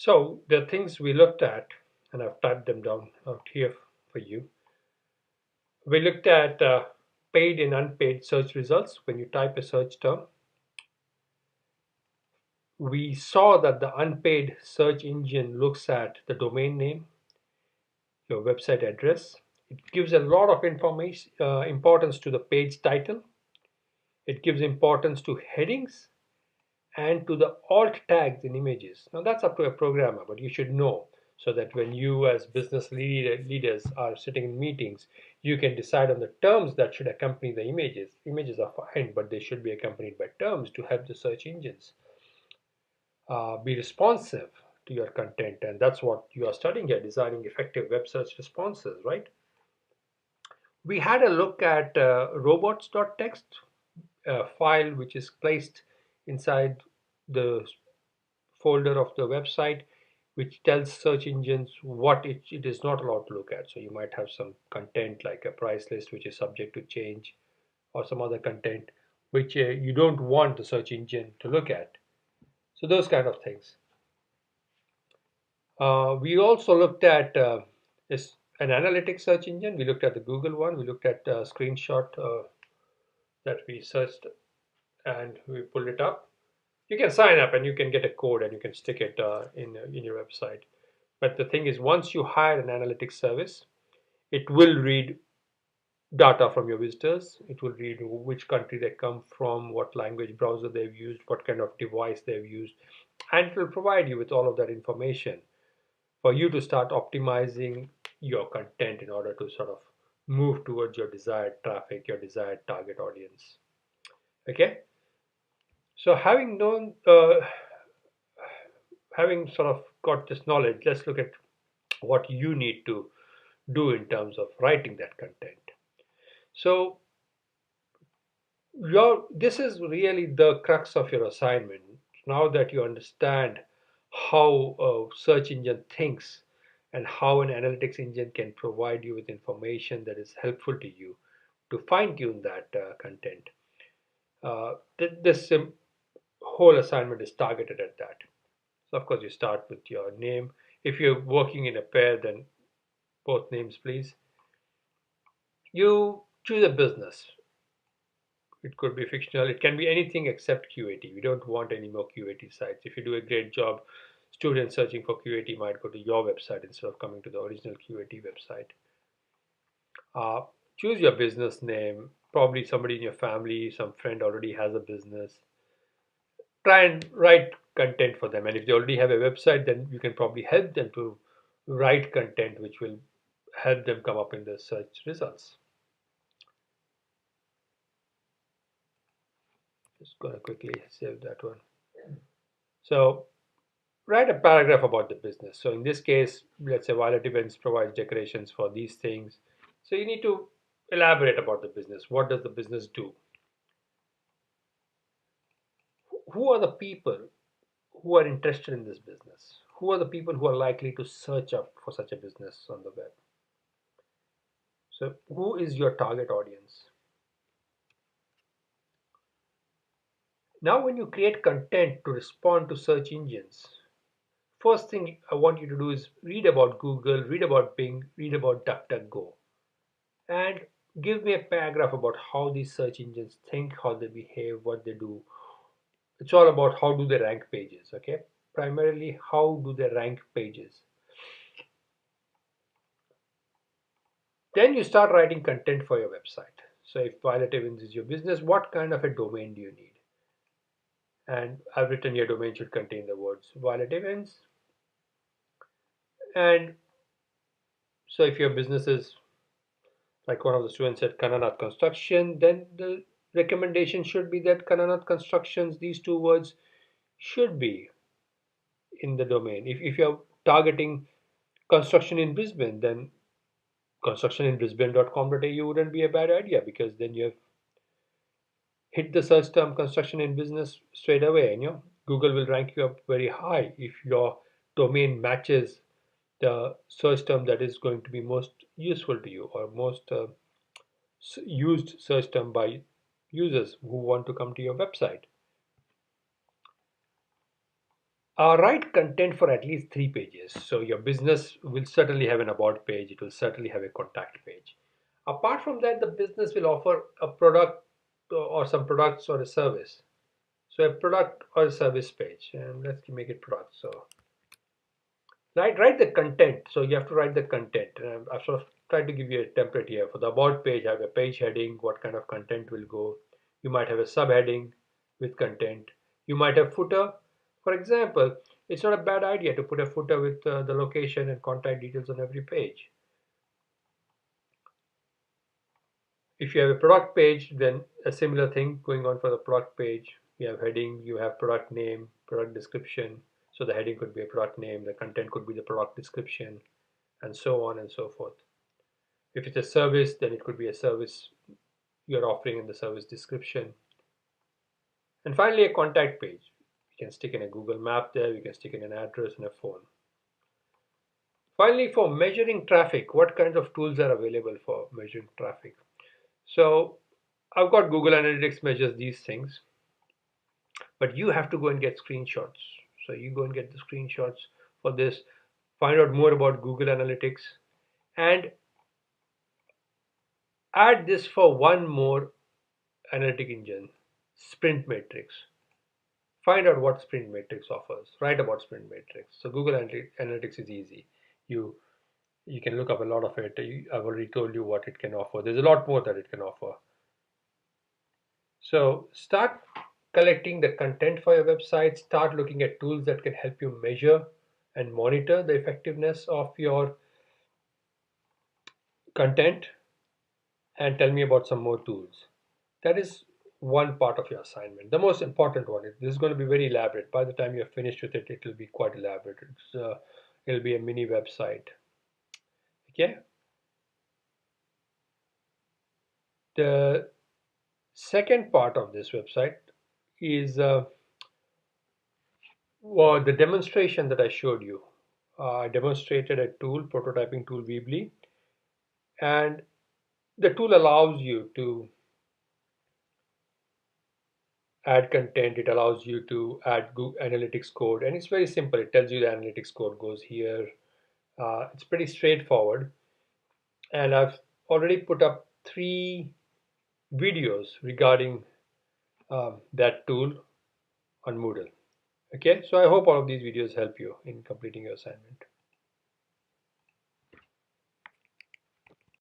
So the things we looked at, and I've typed them down out here for you. We looked at paid and unpaid search results. When you type a search term, we saw that the unpaid search engine looks at the domain name, your website address. It gives a lot of information, importance to the page title. It gives importance to headings and to the alt tags in images. Now that's up to a programmer, but you should know so that when you as business leaders are sitting in meetings, you can decide on the terms that should accompany the images. Images are fine, but they should be accompanied by terms to help the search engines be responsive to your content. And that's what you are studying here, designing effective web search responses, right? We had a look at robots.txt, a file which is placed inside the folder of the website, which tells search engines what it is not allowed to look at. So you might have some content like a price list which is subject to change, or some other content which you don't want the search engine to look at. So those kind of things. We also looked at an analytics search engine. We looked at the Google one. We looked at a screenshot that we searched and we pulled it up. You can sign up and you can get a code and you can stick it in your website. But the thing is, once you hire an analytics service, it will read data from your visitors. It will read which country they come from, what language browser they've used, what kind of device they've used, and it will provide you with all of that information for you to start optimizing your content in order to sort of move towards your desired traffic, your desired target audience. Okay, so having sort of got this knowledge, let's look at what you need to do in terms of writing that content. So this is really the crux of your assignment. Now that you understand how a search engine thinks and how an analytics engine can provide you with information that is helpful to you to fine tune that content, this whole assignment is targeted at that. So, of course, you start with your name. If you're working in a pair, then both names, please. You choose a business. It could be fictional. It can be anything except QAT. We don't want any more QAT sites. If you do a great job, students searching for QAT might go to your website instead of coming to the original QAT website. Uh, Choose your business name. Probably somebody in your family, some friend already has a business. Try and write content for them. And if they already have a website, then you can probably help them to write content which will help them come up in the search results. Just gonna quickly save that one. So write a paragraph about the business. So in this case, let's say Violet Events provides decorations for these things. So you need to elaborate about the business. What does the business do? Who are the people who are interested in this business? Who are the people who are likely to search up for such a business on the web? So who is your target audience? Now when you create content to respond to search engines, first thing I want you to do is read about Google, read about Bing, read about DuckDuckGo, and give me a paragraph about how these search engines think, how they behave, what they do. It's all about how do they rank pages, okay? Primarily, how do they rank pages? Then you start writing content for your website. So if Violet Evans is your business, what kind of a domain do you need? And I've written your domain should contain the words Violet Evans. And so if your business is, like one of the students said, Kananath Construction, then the recommendation should be that Kananath Constructions, these two words should be in the domain. If you're targeting construction in Brisbane, then constructioninbrisbane.com.au wouldn't be a bad idea, because then you have hit the search term construction in business straight away, and Google will rank you up very high if your domain matches the search term that is going to be most useful to you, or most used search term by users who want to come to your website. Write content for at least 3 pages. So your business will certainly have an about page. It will certainly have a contact page. Apart from that, the business will offer a product or some products or a service. So a product or a service page, and let's make it product. So write the content. So you have to write the content. I've sort of tried to give you a template here. For the about page, have a page heading, what kind of content will go. You might have a subheading with content. You might have footer. For example, it's not a bad idea to put a footer with the location and contact details on every page. If you have a product page, then a similar thing going on for the product page. You have heading, you have product name, product description. So the heading could be a product name, the content could be the product description, and so on and so forth. If it's a service, then it could be a service you're offering in the service description. And finally, a contact page. You can stick in a Google map there, you can stick in an address and a phone. Finally, for measuring traffic, what kinds of tools are available for measuring traffic? So I've got Google Analytics measures these things, but you have to go and get screenshots. So you go and get the screenshots for this, find out more about Google Analytics, and add this for one more analytic engine, Sprint Matrix. Find out what Sprint Matrix offers. Write about Sprint Matrix. So Google Analytics is easy. You you can look up a lot of it. I've already told you what it can offer. There's a lot more that it can offer. So start collecting the content for your website. Start looking at tools that can help you measure and monitor the effectiveness of your content, and tell me about some more tools. That is one part of your assignment. The most important one is this is going to be very elaborate. By the time you're finished with it, it will be quite elaborate. It'll be a mini website. Okay. The second part of this website is well, the demonstration that I showed you. I demonstrated a tool, prototyping tool Weebly, and the tool allows you to add content. It allows you to add Google Analytics code, and it's very simple. It tells you the analytics code goes here. It's pretty straightforward, and I've already put up 3 videos regarding that tool on Moodle. Okay, so I hope all of these videos help you in completing your assignment.